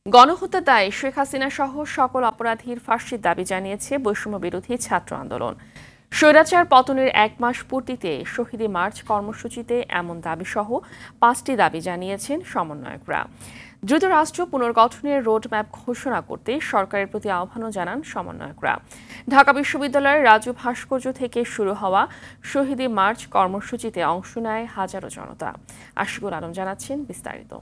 গণহত্যা দায়ে শেখ হাসিনা সহ সকল অপরাধীর ফাঁসির দাবি জানিয়েছে বৈষম্য বিরোধী ছাত্র আন্দোলন। স্বৈরাচার পতনের 1 মাস পূর্তিতে শহীদ মার্চ কর্মসূচিতে এমন দাবিসহ 5টি দাবি জানিয়েছেন সমন্বয়করা। দ্রুত রাষ্ট্র পুনর্গঠনের রোডম্যাপ ঘোষণা করতে সরকারের প্রতি আহ্বানও জানান সমন্বয়করা। ঢাকা বিশ্ববিদ্যালয়ের রাজু ভাস্কর্য থেকে শুরু হওয়া শহীদ মার্চ কর্মসূচিতে অংশ নেয় হাজারো জনতা। আশিকুল আলম জানাচ্ছেন বিস্তারিত।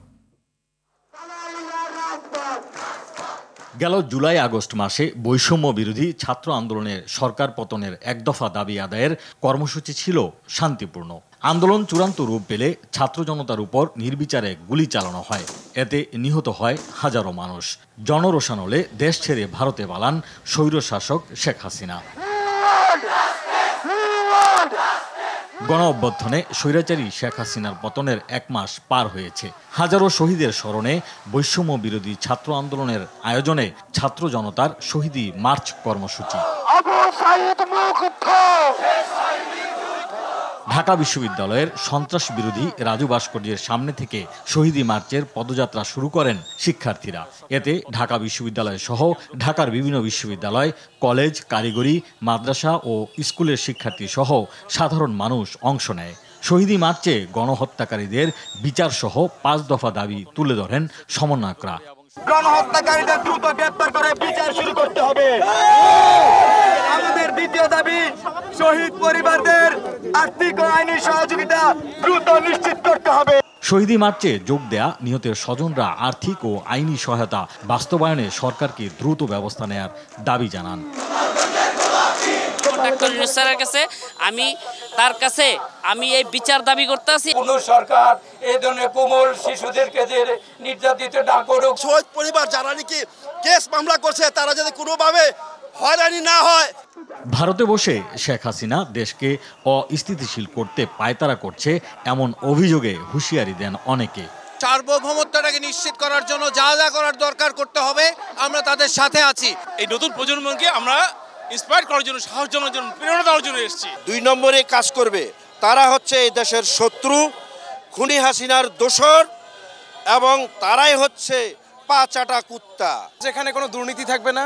গেল জুলাই আগস্ট মাসে বৈষম্য বিরোধী ছাত্র আন্দোলনের সরকার পতনের এক দফা দাবি আদায়ের কর্মসূচি ছিল শান্তিপূর্ণ। আন্দোলন চূড়ান্ত রূপ পেলে ছাত্র জনতার উপর নির্বিচারে গুলি চালানো হয়। এতে নিহত হয় হাজারো মানুষ। জনরোষানলে দেশ ছেড়ে ভারতে পালান স্বৈরশাসক শেখ হাসিনা। গণ অভ্যুত্থানে স্বৈরাচারী শেখ হাসিনার পতনের 1 মাস পার হয়েছে। হাজারো শহীদের স্মরণে বৈষম্য বিরোধী ছাত্র আন্দোলনের আয়োজনে ছাত্র জনতার শহীদি মার্চ কর্মসূচি। ঢাকা বিশ্ববিদ্যালয়ের সন্ত্রাস বিরোধী রাজু ভাস্কর্যের সামনে থেকে শহীদি মার্চের পদযাত্রা শুরু করেন শিক্ষার্থীরা। এতে ঢাকা বিশ্ববিদ্যালয় সহ ঢাকার বিভিন্ন বিশ্ববিদ্যালয়, কলেজ, কারিগরি, মাদ্রাসা ও স্কুলের শিক্ষার্থী সহ সাধারণ মানুষ অংশ নেয়। শহীদি মার্চে গণহত্যাকারীদের বিচার সহ 5 দফা দাবি তুলে ধরেন সমন্বয়করা। গণহত্যাকারীদের দ্রুত গ্রেপ্তার করে বিচার শুরু করতে হবে। আমাদের দ্বিতীয় দাবি, শহীদ পরিবারদের আর্থিক ও আইনি সহযোগিতা দ্রুত নিশ্চিত করতে হবে। শহীদি মার্চে যোগ দেয়া নিহতের স্বজনরা আর্থিক ও আইনি সহায়তা বাস্তবায়নে সরকারকে দ্রুত ব্যবস্থা নেয়ার দাবি জানান। ডাক্তার ইউনূস স্যারের কাছে আমি এই বিচার দাবি করতে আছি। কোন সরকার এই ধরনের কোমল শিশুদেরকে যে নির্যাতিত না করুক। শহীদ পরিবার যারা নাকি কেস মামলা করছে তারা যদি কোনোভাবে হয়রানি না হয়। ভারতে বসে শেখ হাসিনা দেশকে অস্থিতিশীল করতে পায়তারা করছে এমন অভিযোগে হুঁশিয়ারি দেন অনেকে। সার্বভৌমত্বটাকে নিশ্চিত করার জন্য যা যা করার দরকার করতে হবে, আমরা তাদের সাথে আছি। এই নতুন প্রজন্মকে আমরা ইন্সপায়ার করার জন্য, সাহস দেওয়ার জন্য, প্রেরণা দেওয়ার জন্য এসেছি। 2 নম্বরে কাজ করবে তারা হচ্ছে এই দেশের শত্রু, খুনি হাসিনার দোসর, এবং তারাই হচ্ছে পা চাটা কুত্তা। যেখানে কোনো দুর্নীতি থাকবে না,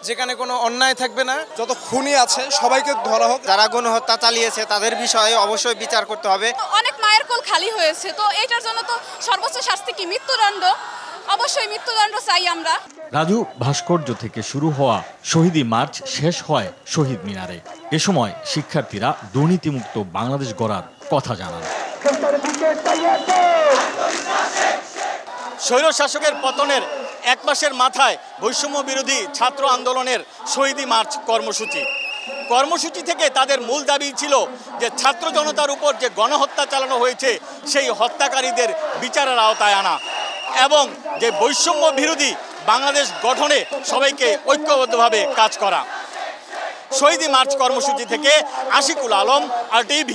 যেখানে কোনো অন্যায় থাকবে না, যত খুনি আছে সবাইকে ধরা হোক। যারা গণহত্যা চালিয়েছে তাদের বিষয়ে অবশ্যই বিচার করতে হবে। অনেক মায়ের কোল খালি হয়েছে, তো এটার জন্য তো সর্বোচ্চ শাস্তি কি মৃত্যুদণ্ড। অবশ্যই মৃত্যুদণ্ড চাই আমরা। রাজু ভাস্কর্য থেকে শুরু হওয়া শহীদি মার্চ শেষ হয় শহীদ মিনারে। এ সময় শিক্ষার্থীরা দুর্নীতিমুক্ত বাংলাদেশ গড়ার কথা জানান। স্বৈরশাসকের পতনের 1 মাসের মাথায় বৈষম্য বিরোধী ছাত্র আন্দোলনের শহীদি মার্চ কর্মসূচি থেকে তাদের মূল দাবি ছিল যে ছাত্র জনতার উপর যে গণহত্যা চালানো হয়েছে সেই হত্যাকারীদের বিচারের আওতায় আনা এবং যে বৈষম্য বিরোধী বাংলাদেশ গঠনে সবাইকে ঐক্যবদ্ধভাবে কাজ করা। শহীদি মার্চ কর্মসূচি থেকে আশিকুল আলম, RTV।